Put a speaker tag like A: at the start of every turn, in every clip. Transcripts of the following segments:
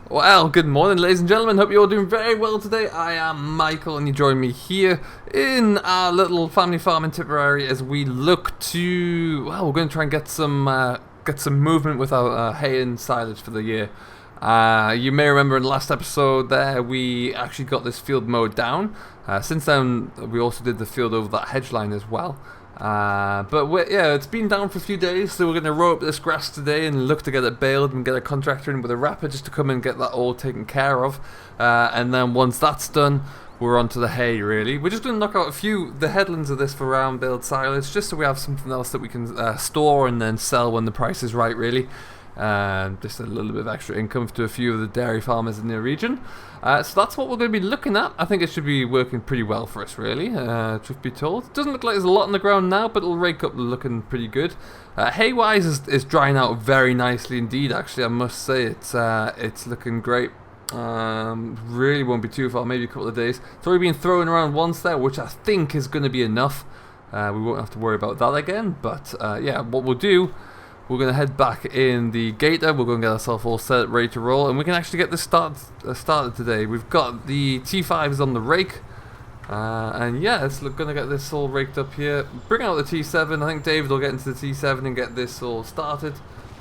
A: Well, good morning, ladies and gentlemen. Hope you're all doing very well today. I am Michael, and you join me here in our little family farm in Tipperary as we look to. Well, we're going to try and get some movement with our hay and silage for the year. You may remember in the last episode there we actually got this field mowed down. Since then, we also did the field over that hedge line as well. But it's been down for a few days, so we're going to row up this grass today and look to get it baled and get a contractor in with a wrapper just to come and get that all taken care of. And then once that's done, we're on to the hay, really. We're just going to knock out the headlands of this for round baled silage, just so we have something else that we can store and then sell when the price is right, really. Just a little bit of extra income to a few of the dairy farmers in the region. So that's what we're going to be looking at. I think it should be working pretty well for us, really, truth be told. It doesn't look like there's a lot on the ground now, but it'll rake up looking pretty good. Hay-wise is drying out very nicely indeed, actually. I must say it's looking great. Really won't be too far, maybe a couple of days. It's already been thrown around once there, which I think is going to be enough. We won't have to worry about that again, but what we'll do, we're going to head back in the gator. We're going to get ourselves all set, ready to roll, and we can actually get this started today. We've got the T5s on the rake, it's going to get this all raked up here. Bring out the T7. I think David will get into the T7 and get this all started,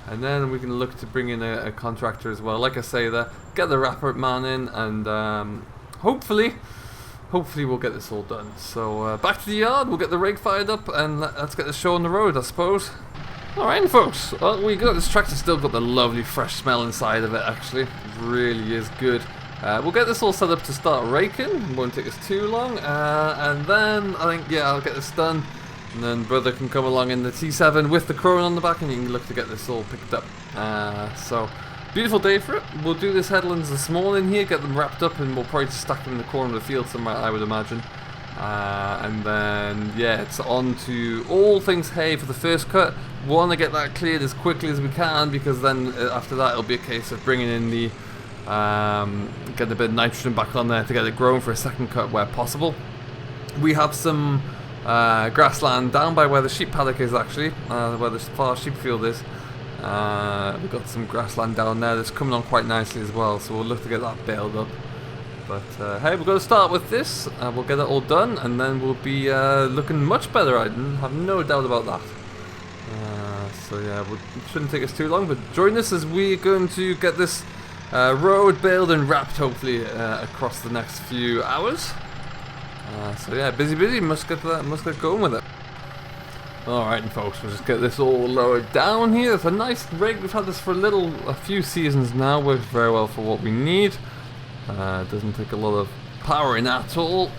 A: and then we can look to bring in a contractor as well. Like I say there, get the wrapper man in, and hopefully we'll get this all done. So back to the yard, we'll get the rake fired up, and let's get the show on the road, I suppose. Alright folks, this tractor's still got the lovely fresh smell inside of it, actually. It really is good. We'll get this all set up to start raking. It won't take us too long. And then, I think, I'll get this done. And then brother can come along in the T7 with the crone on the back, and you can look to get this all picked up. So, beautiful day for it. We'll do this headlands this morning here, get them wrapped up, and we'll probably just stack them in the corner of the field somewhere, I would imagine. And then, it's on to all things hay for the first cut. We want to get that cleared as quickly as we can, because then after that it'll be a case of bringing in the getting a bit of nitrogen back on there to get it grown for a second cut where possible. We have some grassland down by where the sheep paddock is, actually, where the far sheep field is. We've got some grassland down there that's coming on quite nicely as well, so we'll look to get that baled up. But hey, we're going to start with this. We'll get it all done, and then we'll be looking much better. I have no doubt about that. It shouldn't take us too long, but join us as we're going to get this road baled and wrapped, hopefully, across the next few hours. Busy, must get going with it. Alright, folks, we'll just get this all lowered down here. It's a nice rig. We've had this for a few seasons now. Works very well for what we need. Doesn't take a lot of powering at all.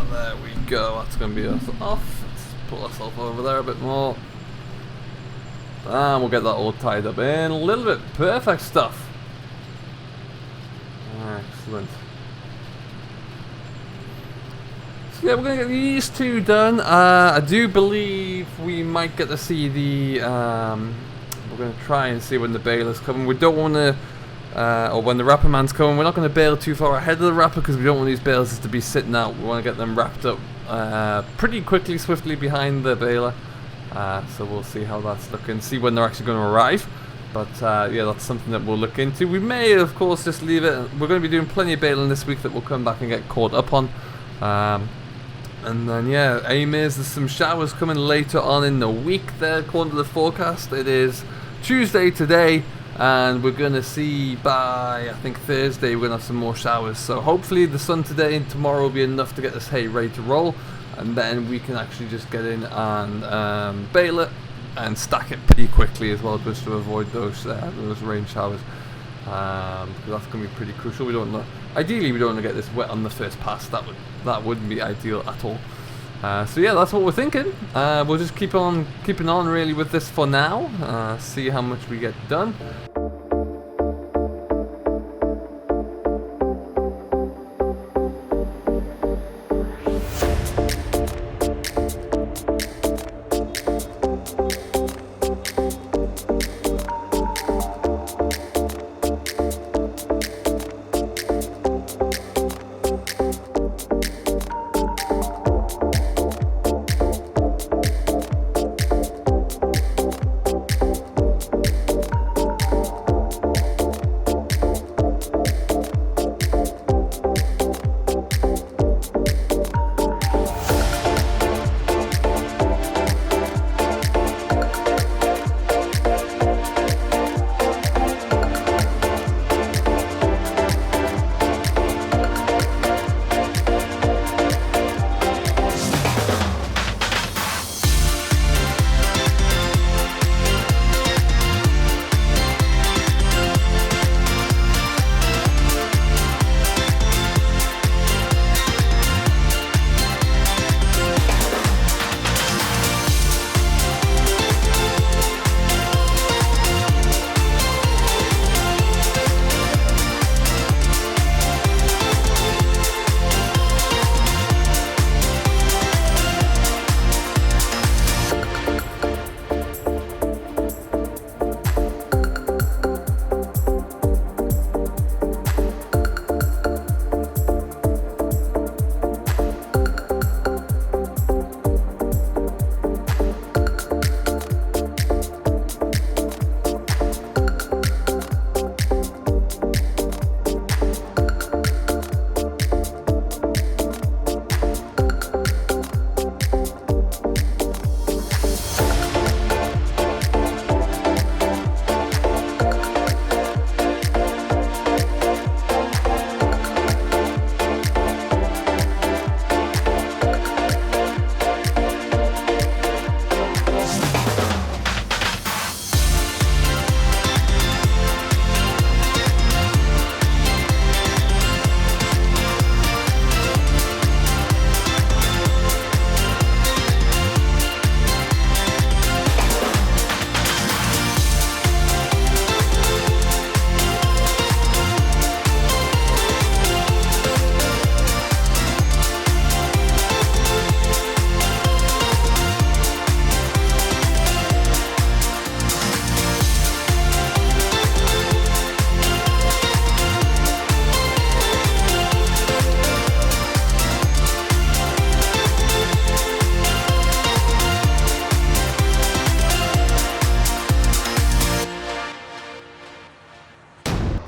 A: There we go. That's going to be us off. Let's pull ourselves over there a bit more. And we'll get that all tied up in a little bit. Perfect stuff. Excellent. So we're going to get these two done. I do believe we might get to see the... we're going to try and see when the baler's coming. We don't want to... or when the wrapper man's coming. We're not going to bale too far ahead of the wrapper, because we don't want these bales to be sitting out. We want to get them wrapped up pretty quickly, swiftly behind the baler. So we'll see how that's looking, see when they're actually going to arrive. But that's something that we'll look into. We may, of course, just leave it. We're going to be doing plenty of baling this week that we'll come back and get caught up on. And then, aim is there's some showers coming later on in the week there, according to the forecast. It is Tuesday today, and we're going to see by, I think, Thursday, we're going to have some more showers. So hopefully the sun today and tomorrow will be enough to get this hay ready to roll. And then we can actually just get in and bale it and stack it pretty quickly as well, just to avoid those rain showers. Because that's going to be pretty crucial. Ideally, we don't want to get this wet on the first pass. That wouldn't be ideal at all. That's what we're thinking. We'll just keep on keeping on really with this for now. See how much we get done.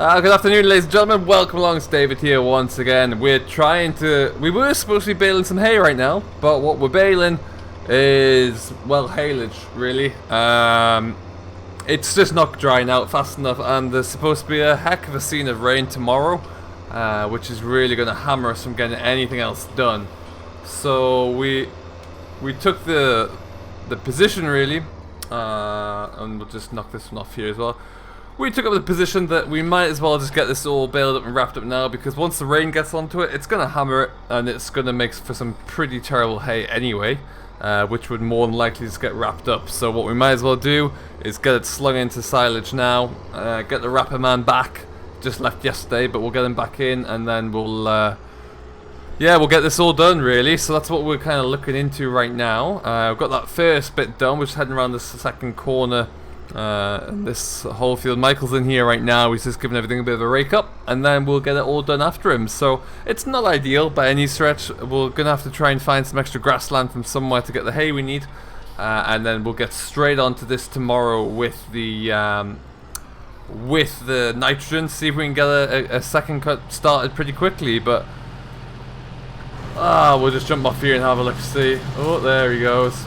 A: Good afternoon, ladies and gentlemen. Welcome along. It's David here once again. We were supposed to be baling some hay right now, but what we're baling is, well, haylage, really. It's just not drying out fast enough, and there's supposed to be a heck of a scene of rain tomorrow, which is really going to hammer us from getting anything else done. So we took the position, really, and we'll just knock this one off here as well. We took up the position that we might as well just get this all baled up and wrapped up now, because once the rain gets onto it, it's going to hammer it, and it's going to make for some pretty terrible hay anyway, which would more than likely just get wrapped up. So what we might as well do is get it slung into silage now, get the wrapper man back, just left yesterday, but we'll get him back in, and then we'll get this all done, really. So that's what we're kind of looking into right now. We've got that first bit done. We're just heading around this second corner. This whole field. Michael's in here right now. He's just giving everything a bit of a rake up, and then we'll get it all done after him. So it's not ideal by any stretch. We're gonna have to try and find some extra grassland from somewhere to get the hay we need, and then we'll get straight onto this tomorrow with the nitrogen. See if we can get a second cut started pretty quickly. But we'll just jump off here and have a look. See. Oh, there he goes.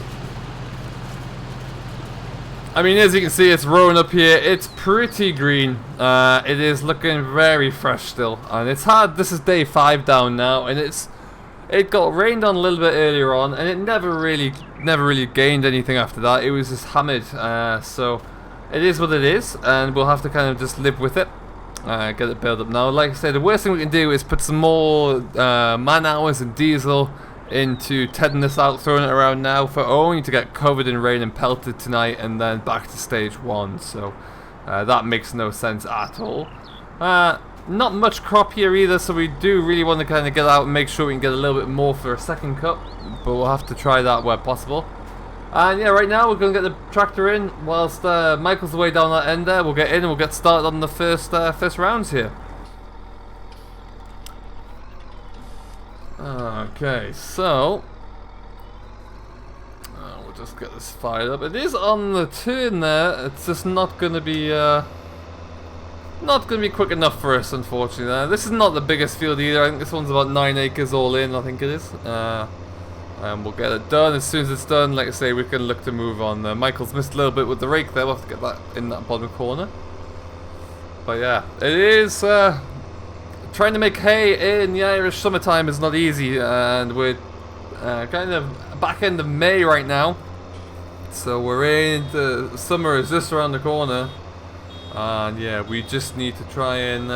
A: I mean, as you can see, it's rolling up here. It's pretty green. It is looking very fresh still, and it's hard. This is day 5 down now, and it got rained on a little bit earlier on, and it never really gained anything after that. It was just hammered. So it is what it is, and we'll have to kind of just live with it. Get it built up now. Like I said, the worst thing we can do is put some more man hours and diesel into tedding this out, throwing it around now, for only to get covered in rain and pelted tonight, and then back to stage 1. So that makes no sense at all. Not much crop here either, so we do really want to kind of get out and make sure we can get a little bit more for a second cut, but we'll have to try that where possible. And yeah, right now we're going to get the tractor in whilst Michael's away down that end there. We'll get in and we'll get started on the first rounds here. Okay, so we'll just get this fired up. It is on the turn there. It's just not going to be quick enough for us, unfortunately. This is not the biggest field either. I think this one's about 9 acres all in. I think it is. And we'll get it done. As soon as it's done, like I say, we can look to move on. Michael's missed a little bit with the rake there. We'll have to get that in that bottom corner. But yeah, it is. Trying to make hay in the Irish summertime is not easy, and we're kind of back end of May right now, so we're into summer is just around the corner, and yeah, we just need to try and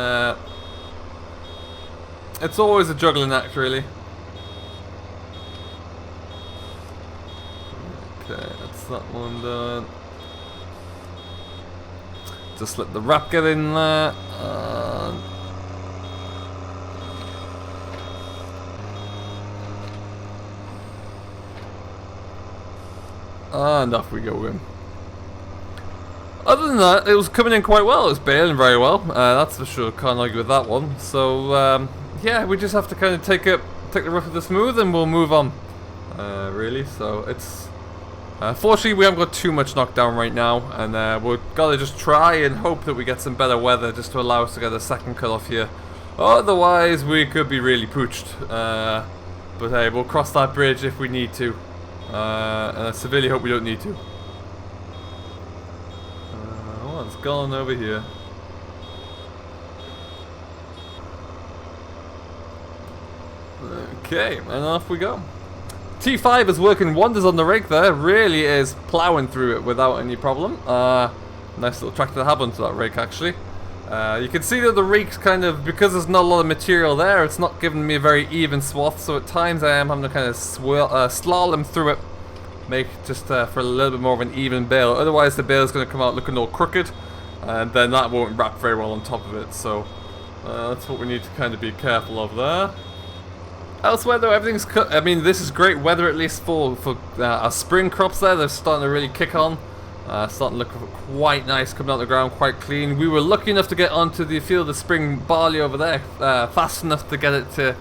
A: it's always a juggling act, really. Okay, that's that one done. Just let the wrap get in there. And off we go in. Other than that, it was coming in quite well. It was baling very well. That's for sure. Can't argue with that one. So yeah, we just have to kind of take the rough with the smooth, and we'll move on. Really. So it's fortunately we haven't got too much knockdown right now, and we've got to just try and hope that we get some better weather just to allow us to get a second cut off here. Otherwise, we could be really pooched. But hey, we'll cross that bridge if we need to. And I severely hope we don't need to. What's going on over here? Okay, and off we go. T5 is working wonders on the rake there. Really is ploughing through it without any problem. Nice little tractor to have onto that rake, actually. You can see that the rake's kind of, because there's not a lot of material there, it's not giving me a very even swath, so at times I am having to kind of slalom through it, make just for a little bit more of an even bale. Otherwise the bale's going to come out looking all crooked, and then that won't wrap very well on top of it, so that's what we need to kind of be careful of there. Elsewhere though, everything's cut. I mean, this is great weather, at least for our spring crops there. They're starting to really kick on. Starting to look quite nice, coming out of the ground, quite clean. We were lucky enough to get onto the field of spring barley over there fast enough to get it to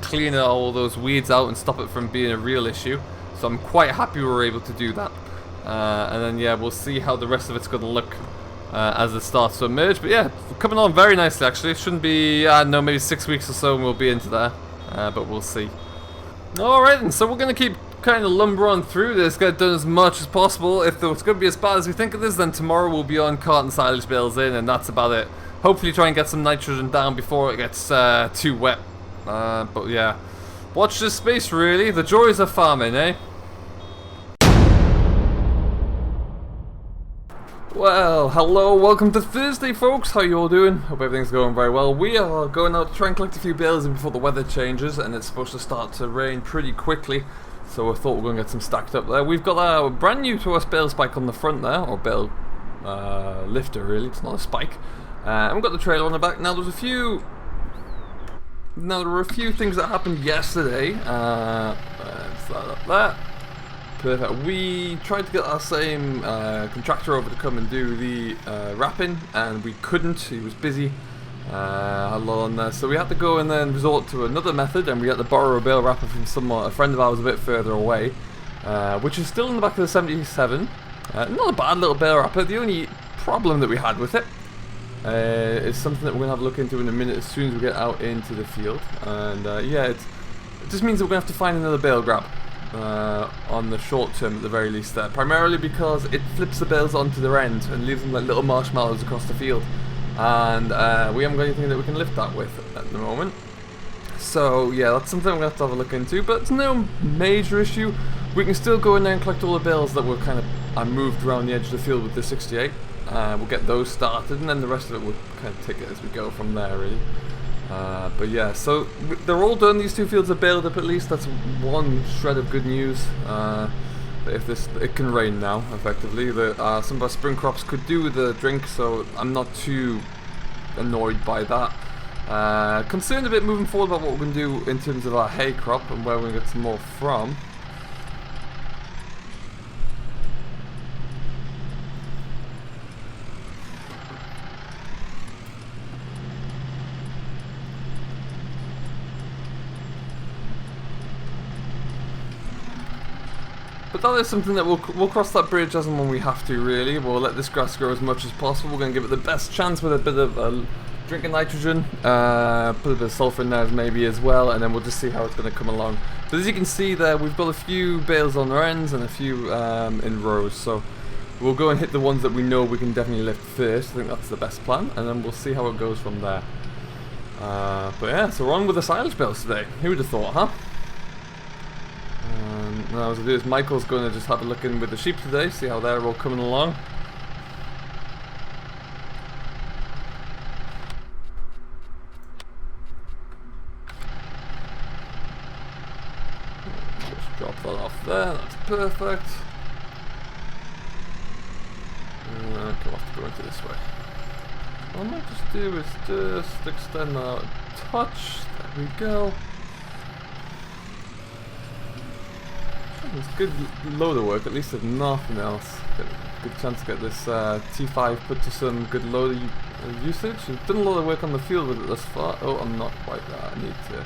A: clean all those weeds out and stop it from being a real issue. So I'm quite happy we were able to do that. And then yeah, we'll see how the rest of it's going to look as it starts to emerge. But yeah, coming on very nicely actually. It shouldn't be, I don't know, maybe 6 weeks or so and we'll be into there. But we'll see. Alright then, so we're going to keep kind of lumber on through this, get done as much as possible. If it's going to be as bad as we think it is, then tomorrow we'll be on carting silage bales in, and that's about it. Hopefully try and get some nitrogen down before it gets too wet. But yeah, watch this space really, the joys of farming, eh? Well, hello, welcome to Thursday folks, how you all doing? Hope everything's going very well. We are going out to try and collect a few bales in before the weather changes, and it's supposed to start to rain pretty quickly. So I thought we're going to get some stacked up there. We've got a brand new to us bale spike on the front there, or bale lifter really, it's not a spike. And we've got the trailer on the back. Now there were a few things that happened yesterday. Let's start up there. Perfect. We tried to get our same contractor over to come and do the wrapping, and we couldn't. He was busy. Had a lot on there, so we had to go and then resort to another method, and we had to borrow a bale wrapper from a friend of ours a bit further away, which is still in the back of the 77. Not a bad little bale wrapper. The only problem that we had with it is something that we're going to have a look into in a minute as soon as we get out into the field. And yeah, it just means that we're going to have to find another bale grab. On the short term at the very least there, primarily because it flips the bales onto their end and leaves them like little marshmallows across the field, and we haven't got anything that we can lift that with at the moment. So yeah, that's something we're going to have a look into, but it's no major issue. We can still go in there and collect all the bales that were kind of moved around the edge of the field with the 68. We'll get those started, and then the rest of it will kind of take it as we go from there really. But yeah, so they're all done. These two fields are baled up at least. That's one shred of good news. It can rain now, effectively. Some of our spring crops could do with a drink, so I'm not too annoyed by that. Concerned a bit moving forward about what we're going to do in terms of our hay crop and where we're going to get some more from. But that is something that we'll cross that bridge as and when we have to, really. We'll let this grass grow as much as possible. We're going to give it the best chance with a bit of drinking nitrogen, put a bit of sulfur in there maybe as well, and then we'll just see how it's going to come along. But as you can see there, we've got a few bales on their ends and a few in rows, so we'll go and hit the ones that we know we can definitely lift first. I think that's the best plan, and then we'll see how it goes from there. But yeah, so we're on with the silage bales today. Who would have thought, huh? Now as I do is Michael's going to just have a look in with the sheep today, see how they're all coming along. Just drop that off there, that's perfect. Okay, we'll have to go into this way. What I might just do is just extend that out a touch, there we go. It's a good load of work, at least if nothing else. Good chance to get this T5 put to some good load of usage. I've done a lot of work on the field with it thus far. Oh, I'm not quite there. I need to...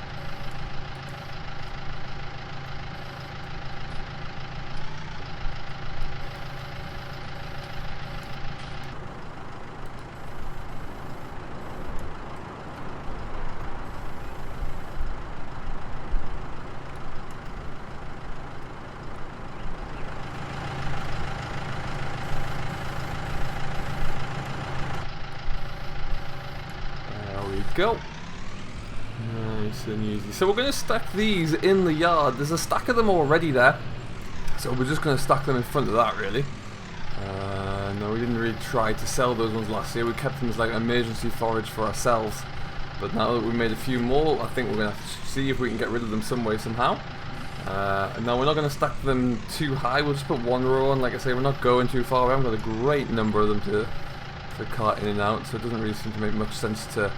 A: go. Nice and easy. So we're going to stack these in the yard. There's a stack of them already there, so we're just going to stack them in front of that really. No, we didn't really try to sell those ones last year. We kept them as like emergency forage for ourselves, but now that we made a few more, I think we're going to have to see if we can get rid of them some way somehow. Now we're not going to stack them too high. We'll just put one row on. Like I say, we're not going too far. We haven't got a great number of them to cart in and out, so it doesn't really seem to make much sense to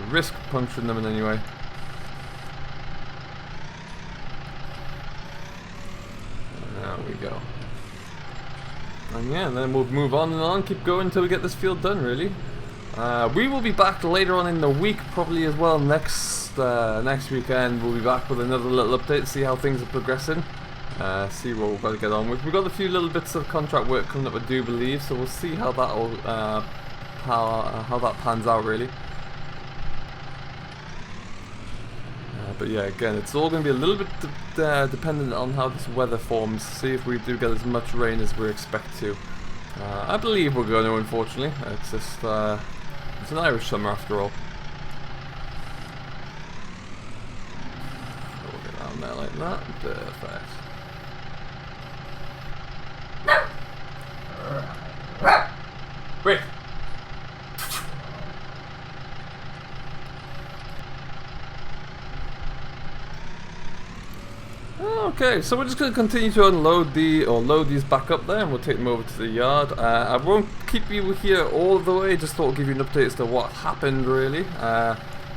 A: risk puncturing them in any way. There we go. And yeah, then we'll move on and on, keep going until we get this field done really. We will be back later on in the week probably as well. Next weekend we'll be back with another little update, see how things are progressing. See what we've got to get on with. We've got a few little bits of contract work coming up, I do believe, so we'll see how that'll how that pans out really. But yeah, again, it's all going to be a little bit dependent on how this weather forms. See if we do get as much rain as we expect to. I believe we're going to, unfortunately. It's just it's an Irish summer after all. We'll get down there like that. Perfect. Wait. Okay, so we're just going to continue to unload load these back up there, and we'll take them over to the yard. I won't keep you here all the way, just thought I'd give you an update as to what happened really.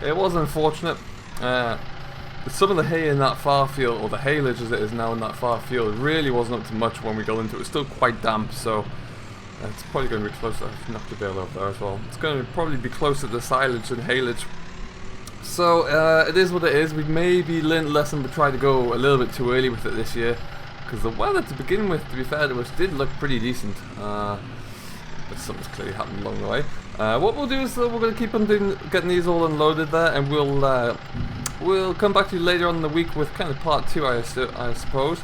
A: It was unfortunate. Some of the hay in that far field, or the haylage as it is now in that far field, really wasn't up to much when we got into it. It was still quite damp, so it's probably going to be closer. I've knocked the bale over there as well. It's going to probably be closer to silage than haylage. So it is what it is. We maybe learned a lesson, but tried to go a little bit too early with it this year, because the weather to begin with, to be fair to us, did look pretty decent. But something's clearly happened along the way. What we'll do is we're going to keep on getting these all unloaded there, and we'll come back to you later on in the week with kind of part 2, I suppose,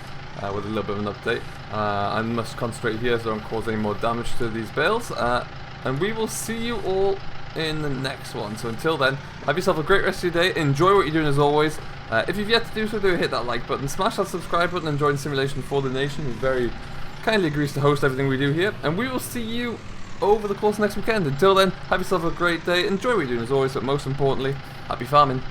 A: with a little bit of an update. I must concentrate here so I don't cause any more damage to these bales, and we will see you all in the next one. So until then, have yourself a great rest of your day. Enjoy what you're doing as always. If you've yet to do so, do hit that like button, smash that subscribe button, and join Simulation for the Nation, who very kindly agrees to host everything we do here. And we will see you over the course of next weekend. Until then, have yourself a great day. Enjoy what you're doing as always, but most importantly, happy farming.